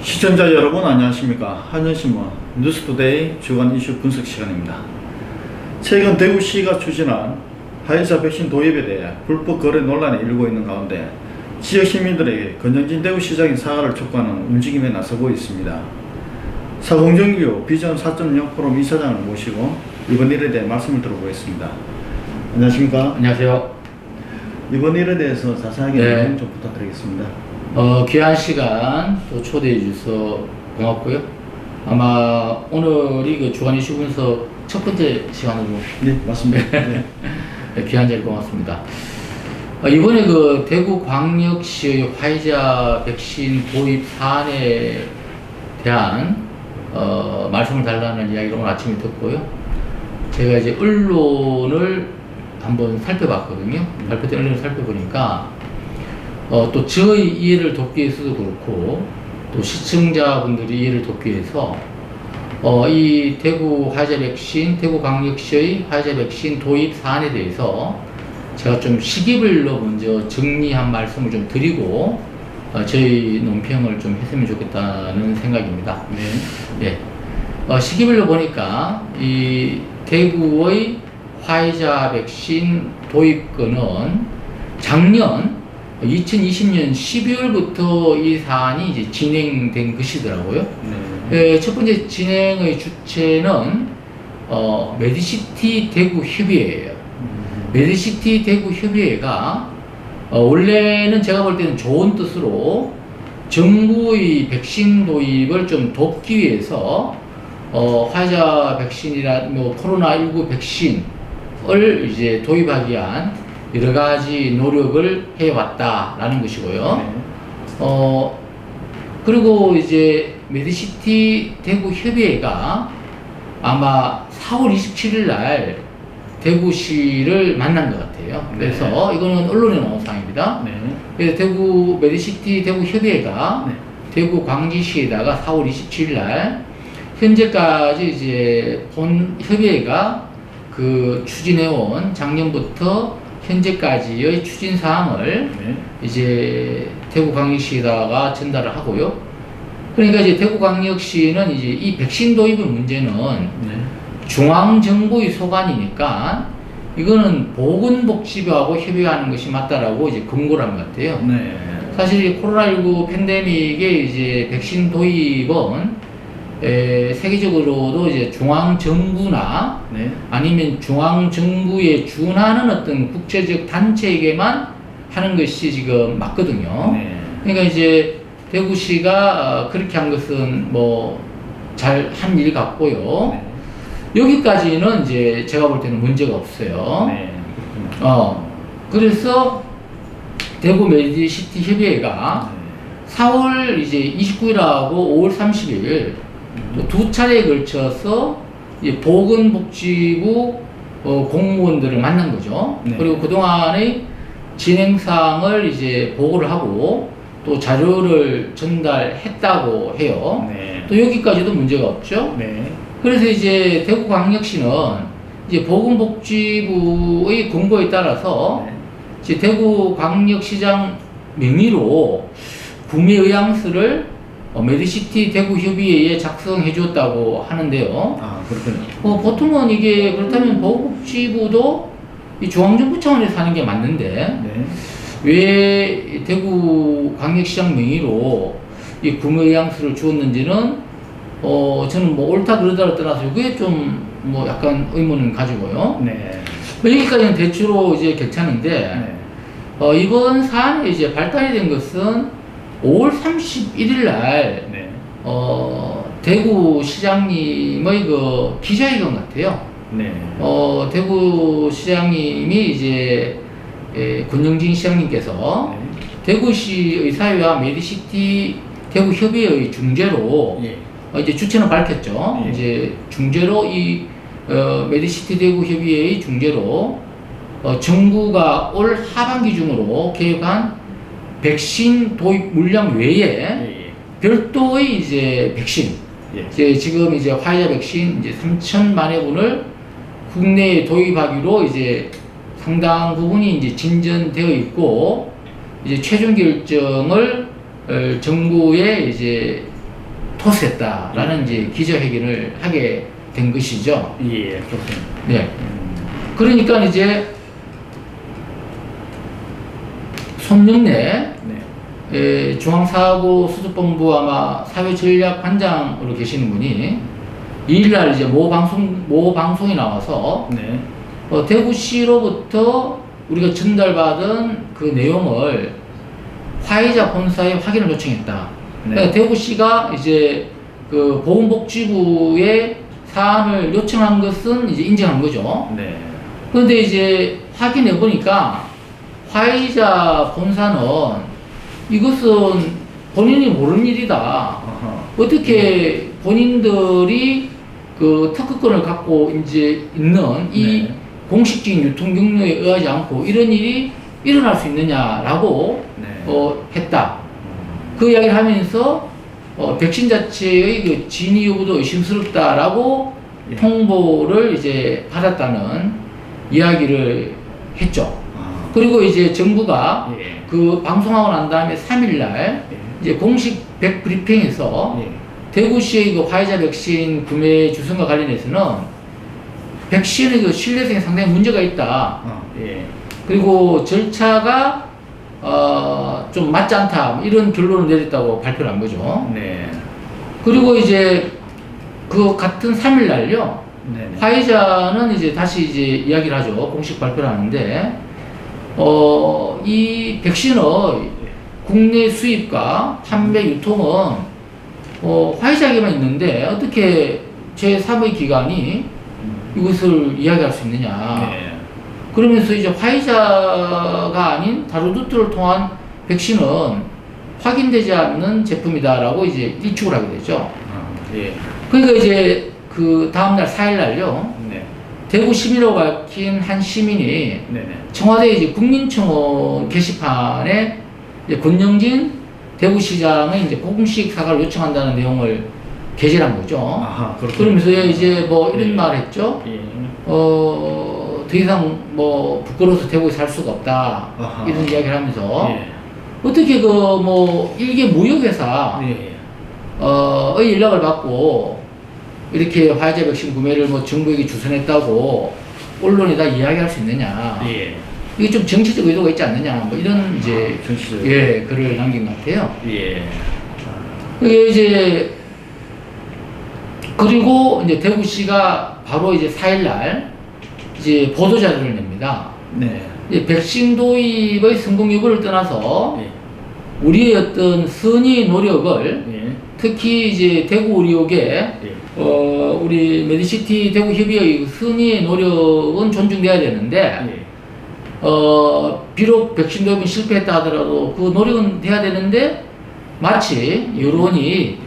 시청자 여러분 안녕하십니까. 한전신문 뉴스투데이 주간 이슈 분석 시간입니다. 최근 대구시가 추진한 화이자 백신 도입에 대해 불법 거래 논란이 일고 있는 가운데 지역 시민들에게 권영진 대구시장의 사과를 촉구하는 움직임에 나서고 있습니다. 사공정규 비전 4.0 포럼 이사장을 모시고 이번 일에 대해 말씀을 들어보겠습니다. 안녕하십니까. 안녕하세요. 이번 일에 대해서 자세하게 네. 좀 부탁드리겠습니다. 귀한 시간 또 초대해 주셔서 고맙고요. 아마 오늘이 그 주간 이슈 분석 첫 번째 시간으로. 네, 맞습니다. 네. 귀한 자리 고맙습니다. 이번에 그 대구광역시의 화이자 백신 도입 사안에 대한 말씀을 달라는 이야기를 오늘 아침에 듣고요. 제가 이제 언론을 한번 살펴봤거든요. 발표된 언론을 살펴보니까 또 저희 이해를 돕기 위해서도 그렇고 또 시청자분들이 이해를 돕기 위해서 이 대구 화이자 백신, 대구광역시의 화이자 백신 도입 사안에 대해서 제가 좀 시기별로 먼저 정리한 말씀을 좀 드리고 저희 논평을 좀 했으면 좋겠다는 생각입니다. 네. 예. 시기별로 보니까 이 대구의 화이자 백신 도입권은 작년 2020년 12월부터 이 사안이 이제 진행된 것이더라고요. 네. 첫 번째 진행의 주체는 메디시티 대구 협의회예요. 메디시티 대구 협의회가 원래는 제가 볼 때는 좋은 뜻으로 정부의 백신 도입을 좀 돕기 위해서 화이자 백신이나 뭐 코로나19 백신을 이제 도입하기 위한 여러 가지 노력을 해왔다라는 것이고요. 네. 그리고 이제 메디시티 대구 협의회가 아마 4월 27일 날 대구시를 만난 것 같아요. 그래서 이거는 언론에 나온 사항입니다. 네. 그래서 대구 메디시티 대구 협의회가 네. 대구 광주시에다가 4월 27일 날 현재까지 이제 본 협의회가 그 추진해온 작년부터 현재까지의 추진 사항을 네. 이제 대구광역시에다가 전달을 하고요. 그러니까 이제 대구광역시는 이제 이 백신 도입의 문제는 네. 중앙정부의 소관이니까 이거는 보건복지부하고 협의하는 것이 맞다라고 이제 권고를 한 것 같아요. 네. 사실 이 코로나19 팬데믹의 이제 백신 도입은 세계적으로도 이제 중앙정부나 네. 아니면 중앙정부에 준하는 어떤 국제적 단체에게만 하는 것이 지금 맞거든요. 네. 그러니까 이제 대구시가 그렇게 한 것은 뭐 잘 한 일 같고요. 네. 여기까지는 이제 제가 볼 때는 문제가 없어요. 네. 그래서 대구 메디시티 협의회가 4월 이제 29일하고 5월 30일 두 차례에 걸쳐서 보건복지부 공무원들을 만난 거죠. 네. 그리고 그동안의 진행사항을 이제 보고를 하고 또 자료를 전달했다고 해요. 네. 또 여기까지도 문제가 없죠. 네. 그래서 이제 대구광역시는 이제 보건복지부의 권고에 따라서 네. 이제 대구광역시장 명의로 구매 의향서를 메디시티 대구협의회에 작성해 줬다고 하는데요. 아, 그렇군요. 보통은 이게 그렇다면 보건복지부도 이 중앙정부 차원에서 하는 게 맞는데 네. 왜 대구광역시장 명의로 이 구매 의향서를 주었는지는 저는 뭐 옳다 그러다를 떠나서 그게 좀 뭐 약간 의문을 가지고요. 네. 여기까지는 대체로 이제 괜찮은데 네. 이번 사안이 이제 발달이 된 것은 5월 31일 날 네. 대구시장님의 그 기자회견 같아요. 네. 대구시장님이 이제 권영진 시장님께서 네. 대구시 의사회와 메디시티 대구협의회의 중재로 예. 이제 주체는 밝혔죠. 예. 이제 중재로 이 메디시티 대구협의회의 중재로 정부가 올 하반기 중으로 계획한 백신 도입 물량 외에 예. 별도의 이제 백신, 예. 이제 지금 이제 화이자 백신 이제 3천만여 분을 국내에 도입하기로 이제 상당 부분이 이제 진전되어 있고 이제 최종 결정을 정부에 이제 토스했다라는 이제 기자회견을 하게 된 것이죠. 예, 좋습니다. 네. 그러니까 이제 손영래 네. 중앙사고수습본부 아마 사회전략반장으로 계시는 분이 2일날 이제 모 방송에 나와서 네. 대구시로부터 우리가 전달받은 그 내용을 화이자 본사에 확인을 요청했다. 네. 그러니까 대구시가 이제 그 보건복지부에 사안을 요청한 것은 이제 인정한 거죠. 네. 그런데 이제 확인해 보니까 화이자 본사는 이것은 본인이 모르는 일이다. 아하. 어떻게 본인들이 그 특허권을 갖고 이제 있는 이 네. 공식적인 유통 경로에 의하지 않고 이런 일이 일어날 수 있느냐라고 네. 했다. 그 이야기를 하면서 백신 자체의 그 진위 여부도 의심스럽다라고 예. 통보를 이제 받았다는 이야기를 했죠. 아. 그리고 이제 정부가 예. 그 방송하고 난 다음에 3일날 예. 이제 공식 브리핑에서 예. 대구시의 그 화이자 백신 구매 주선과 관련해서는 백신의 그 신뢰성에 상당히 문제가 있다. 아, 예. 그리고 절차가 좀 맞지 않다. 이런 결론을 내렸다고 발표를 한 거죠. 네. 그리고 이제 그 같은 3일날요. 네. 화이자는 이제 다시 이제 이야기를 하죠. 공식 발표를 하는데, 이 백신의 국내 수입과 판매 유통은, 화이자에게만 있는데, 어떻게 제3의 기관이 이것을 이야기할 수 있느냐. 네. 그러면서 이제 화이자가 아닌 다루두트를 통한 백신은 확인되지 않는 제품이다라고 이제 일축을 하게 되죠. 아, 예. 그러니까 이제 그 다음날 4일날요. 네. 대구 시민으로 밝힌 한 시민이 네네. 청와대 이제 국민청원 게시판에 이제 권영진 대구시장의 이제 공식 사과를 요청한다는 내용을 게재한 거죠. 아하, 그렇군요. 그러면서 이제 뭐 이런 예. 말을 했죠. 예. 더 이상 뭐 부끄러워서 대구에 살 수가 없다. 아하. 이런 이야기를 하면서 예. 어떻게 그 뭐 일개 무역회사 예. 의 연락을 받고 이렇게 화이자 백신 구매를 뭐 정부에게 주선했다고 언론에다 이야기할 수 있느냐. 예. 이게 좀 정치적 의도가 있지 않느냐. 뭐 이런 이제 정치적. 글을 남긴 것 같아요. 예. 그게 이제 그리고 이제 대구시가 바로 이제 4일날 이제 보도자료를 냅니다. 네. 이제 백신 도입의 성공 여부를 떠나서 예. 우리의 어떤 선의 노력을 예. 특히 이제 대구 의료계 예. 우리 메디시티 대구 협의회의 선의 노력은 존중돼야 되는데 예. 비록 백신 도입이 실패했다 하더라도 그 노력은 돼야 되는데 마치 여론이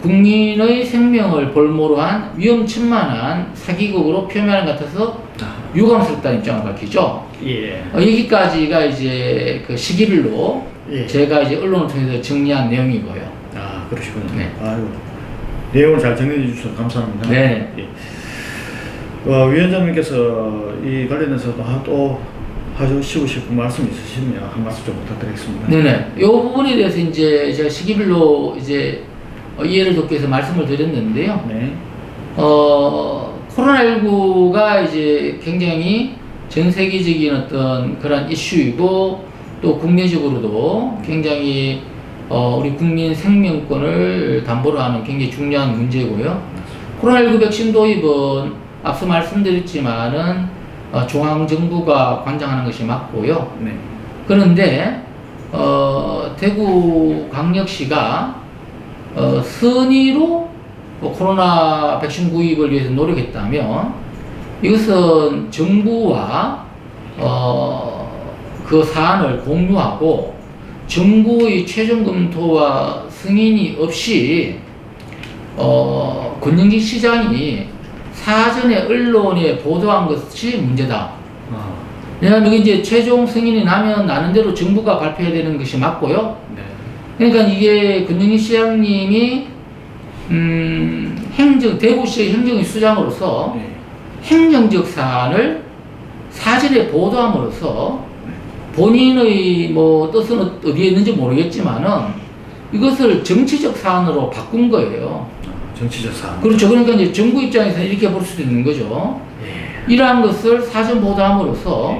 국민의 생명을 볼모로 한 위험천만한 사기극으로 표현하는 것 같아서 유감스럽다는 입장을 밝히죠. 예. 여기까지가 이제 그 시기별로 예. 제가 이제 언론을 통해서 정리한 내용이고요. 아, 그러시군요. 네. 아유. 내용을 잘 정리해 주셔서 감사합니다. 네. 예. 위원장님께서 이 관련해서 또 하시고 싶은 말씀 있으시면 한 말씀 좀 부탁드리겠습니다. 네네. 이 부분에 대해서 이제 제가 시기별로 이제 이해를 돕기 위해서 말씀을 드렸는데요. 네. 코로나19가 이제 굉장히 전 세계적인 어떤 그런 이슈이고 또 국내적으로도 굉장히 우리 국민 생명권을 담보로 하는 굉장히 중요한 문제고요. 코로나19 백신 도입은 앞서 말씀드렸지만은 중앙정부가 관장하는 것이 맞고요. 네. 그런데 대구광역시가 선의로 코로나 백신 구입을 위해서 노력했다면 이것은 정부와 그 사안을 공유하고 정부의 최종 검토와 승인이 없이 권영진 시장이 사전에 언론에 보도한 것이 문제다. 아, 왜냐하면 이제 최종 승인이 나면 나는 대로 정부가 발표해야 되는 것이 맞고요. 네. 그러니까 이게 권영진 시장님이 대구시의 행정위 수장으로서 네. 행정적 사안을 사전에 보도함으로써 본인의 뭐 뜻은 어디에 있는지 모르겠지만은 이것을 정치적 사안으로 바꾼 거예요. 정치적 사안. 그렇죠. 그러니까 이제 정부 입장에서는 이렇게 볼 수도 있는 거죠. 예. 이러한 것을 사전 보도함으로써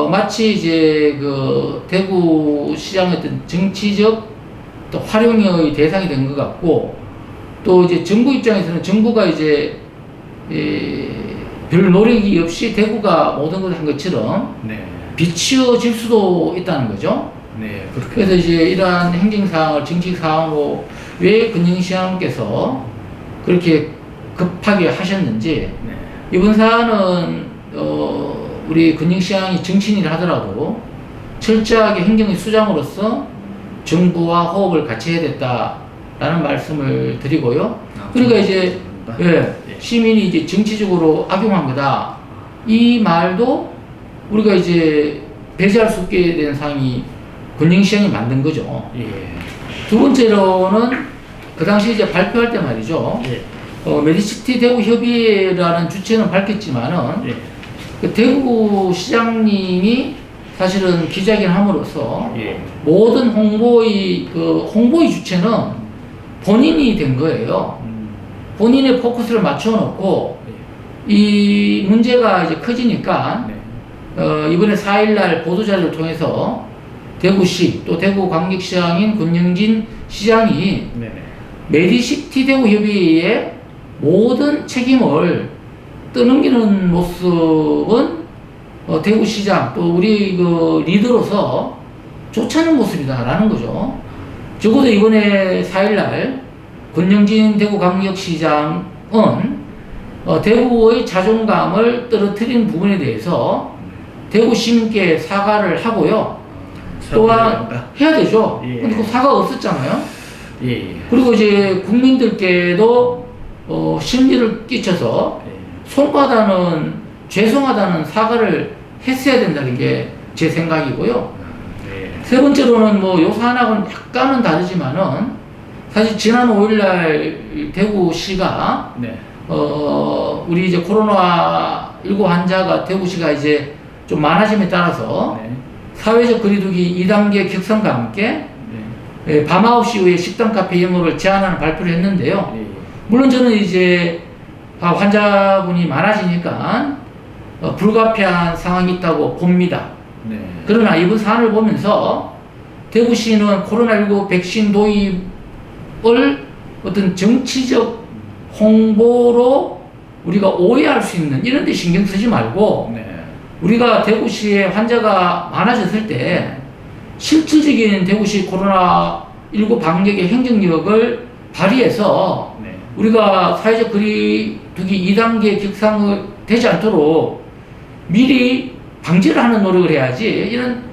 마치 이제 그 대구 시장의 어떤 정치적 또 활용의 대상이 된 것 같고, 또 이제 정부 입장에서는 정부가 이제 별 노력이 없이 대구가 모든 것을 한 것처럼 네. 비치어질 수도 있다는 거죠. 네. 그렇게. 그래서 이제 이러한 행정사항을 정치사항으로 왜 근영시장께서 그렇게 급하게 하셨는지, 네. 이번 사안은 우리 근영시장이 정치인이라 하더라도 철저하게 행정의 수장으로서 정부와 호흡을 같이 해야 됐다라는 말씀을 드리고요. 그러니까 이제 시민이 이제 정치적으로 악용한 거다, 이 말도 우리가 이제 배제할 수 없게 된 상황이 근영시장이 만든 거죠. 예. 두 번째로는 그 당시 이제 발표할 때 말이죠. 예. 메디시티 대구 협의회라는 주체는 밝혔지만은 예. 그 대구 시장님이 사실은 기자회견 함으로써 예. 모든 홍보의 주체는 본인이 된 거예요. 본인의 포커스를 맞춰놓고 이 문제가 이제 커지니까 네. 이번에 4일날 보도자료를 통해서 대구시 또 대구광역시장인 권영진 시장이 네네. 메디시티 대구협의회의 모든 책임을 떠넘기는 모습은 대구시장 또 우리 그 리더로서 좋지 않은 모습이다라는 거죠. 적어도 이번에 4일날 권영진 대구광역시장은 대구의 자존감을 떨어뜨린 부분에 대해서 대구 시민께 사과를 하고요. 또한 해야 되죠. 예. 근데 그 사과가 없었잖아요. 예. 그리고 이제 국민들께도 심리를 끼쳐서 예. 송구하다는, 죄송하다는 사과를 했어야 된다는 게 제 생각이고요. 예. 세 번째로는 뭐 요 사안하고는 약간은 다르지만은 사실 지난 5일날 대구시가 네. 우리 이제 코로나19 환자가 대구시가 이제 좀 많아짐에 따라서 네. 사회적 거리두기 2단계 격상과 함께 네. 밤 9시 이후에 식당 카페 영업을 제한하는 발표를 했는데요. 예. 물론 저는 이제 환자분이 많아지니까 불가피한 상황이 있다고 봅니다. 네. 그러나 이번 사안을 보면서 대구시는 코로나19 백신 도입을 어떤 정치적 홍보로 우리가 오해할 수 있는 이런 데 신경 쓰지 말고 네. 우리가 대구시에 환자가 많아졌을 때 실질적인 대구시 코로나19 방역의 행정력을 발휘해서 네. 우리가 사회적 거리두기 2단계 격상이 되지 않도록 미리 방지를 하는 노력을 해야지 이런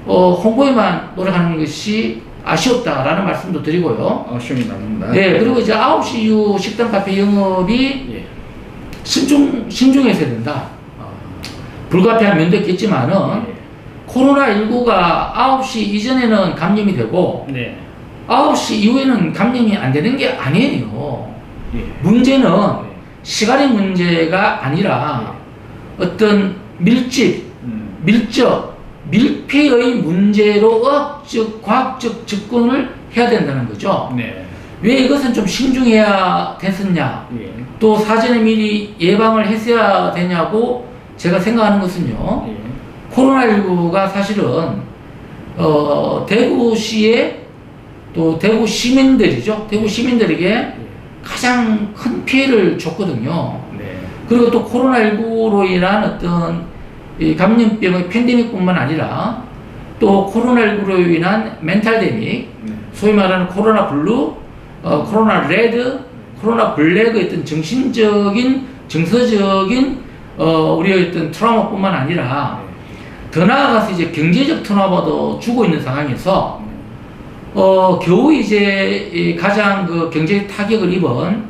홍보에만 노력하는 것이 아쉬웠다라는 말씀도 드리고요. 아쉬움이 남는다. 네, 그리고 이제 9시 이후 식당 카페 영업이 예. 신중해서 된다. 불가피한 면도 있겠지만은 예. 코로나19가 9시 이전에는 감염이 되고 네. 9시 이후에는 감염이 안 되는 게 아니에요. 예. 문제는 네. 시간의 문제가 아니라 어떤 밀집, 밀접, 밀폐의 문제로 의학적, 과학적 접근을 해야 된다는 거죠. 네. 왜 이것은 좀 신중해야 됐었냐, 예. 또 사전에 미리 예방을 했어야 되냐고 제가 생각하는 것은요, 예. 코로나19가 사실은 대구시의 또 대구 시민들이죠. 대구 시민들에게 가장 큰 피해를 줬거든요. 네. 그리고 또 코로나19로 인한 어떤 이 감염병의 팬데믹뿐만 아니라 또 코로나19로 인한 멘탈데믹, 네. 소위 말하는 코로나 블루, 코로나 레드, 코로나 블랙의 어떤 정신적인, 정서적인 우리의 어떤 트라우마뿐만 아니라 더 나아가서 이제 경제적 트라우마도 주고 있는 상황에서 겨우 이제 이 가장 그 경제 타격을 입은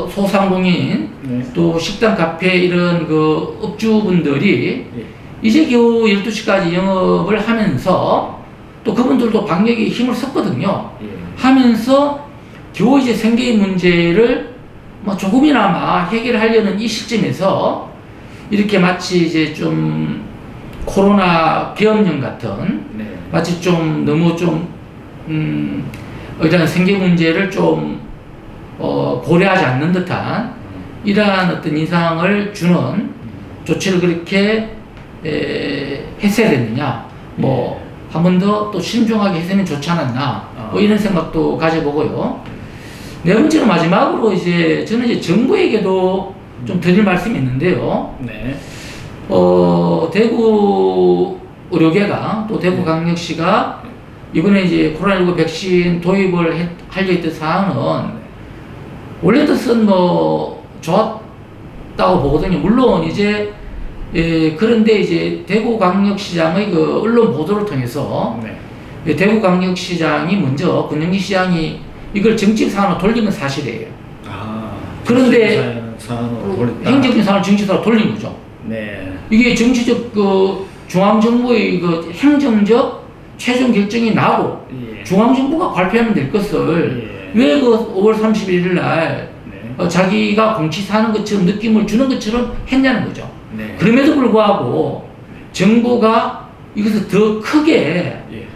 소상공인 네. 또 식당 카페 이런 그 업주분들이 예. 이제 겨우 12시까지 영업을 하면서 또 그분들도 방역에 힘을 썼거든요. 예. 하면서 겨우 이제 생계의 문제를 뭐 조금이나마 해결하려는 이 시점에서 이렇게 마치 이제 좀 코로나 계엄령 같은 네. 마치 좀 너무 좀 일단 생계 문제를 좀 고려하지 않는 듯한 이러한 어떤 인상을 주는 조치를 그렇게 했어야 됐느냐, 뭐 한 번 더 또 신중하게 했으면 좋지 않았나, 뭐 이런 생각도 가져보고요. 네 번째로 마지막으로 이제 저는 이제 정부에게도 좀 드릴 말씀이 있는데요. 네. 대구 의료계가 또 대구광역시가 이번에 이제 코로나19 백신 도입을 하려 했던 사항은 원래 뜻은 뭐 좋았다고 보거든요. 물론 이제 그런데 이제 대구광역시장의 그 언론 보도를 통해서 네. 대구광역시장이 먼저 권영기 시장이 이걸 정책 사안으로 돌린 건 사실이에요. 그런데 사안으로 돌렸다. 행정적인 사안을 정치사로 돌린 거죠. 네. 이게 정치적 그 중앙정부의 그 행정적 최종 결정이 나고 예. 중앙정부가 발표하면 될 것을 왜 그 5월 31일 날 네. 자기가 공치사하는 것처럼 느낌을 주는 것처럼 했냐는 거죠. 네. 그럼에도 불구하고 정부가 이것을 더 크게 예.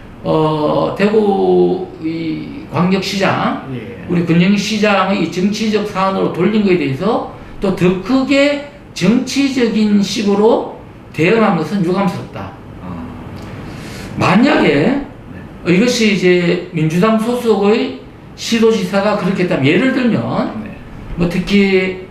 대구 이 광역시장 예. 우리 권영희 시장의 정치적 사안으로 돌린 것에 대해서 또 더 크게 정치적인 식으로 대응한 것은 유감스럽다. 만약에 이것이 이제 민주당 소속의 시도지사가 그렇게 했다면, 예를 들면 네. 뭐 특히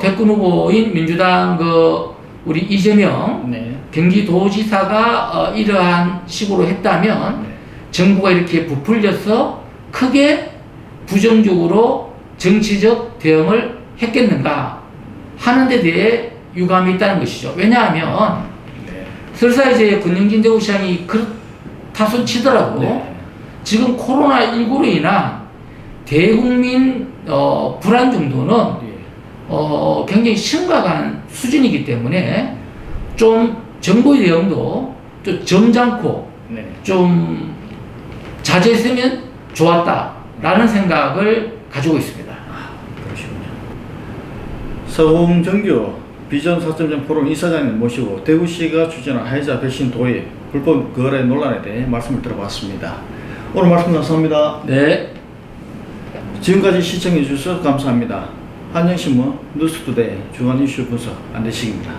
대권 후보인 민주당 그 우리 이재명 네. 경기도지사가 이러한 식으로 했다면 네. 정부가 이렇게 부풀려서 크게 부정적으로 정치적 대응을 했겠는가 하는 데 대해 유감이 있다는 것이죠. 왜냐하면 네. 설사 이제 권영진 대구시장이 그렇다손 치더라도 네. 지금 코로나19로 인한 대국민 불안 정도는 예. 굉장히 심각한 수준이기 때문에 좀 정부의 대응도 좀 점잖고 네. 좀 자제했으면 좋았다라는 생각을 가지고 있습니다. 그러시군요. 서홍정규 비전 4.0 포럼 이사장님 모시고 대구시가 추진한 화이자 백신 도입 불법 거래 논란에 대해 말씀을 들어봤습니다. 오늘 말씀 감사합니다. 네. 지금까지 시청해 주셔서 감사합니다. 한영신문 뉴스투데이 주간 이슈 분석 안대식입니다.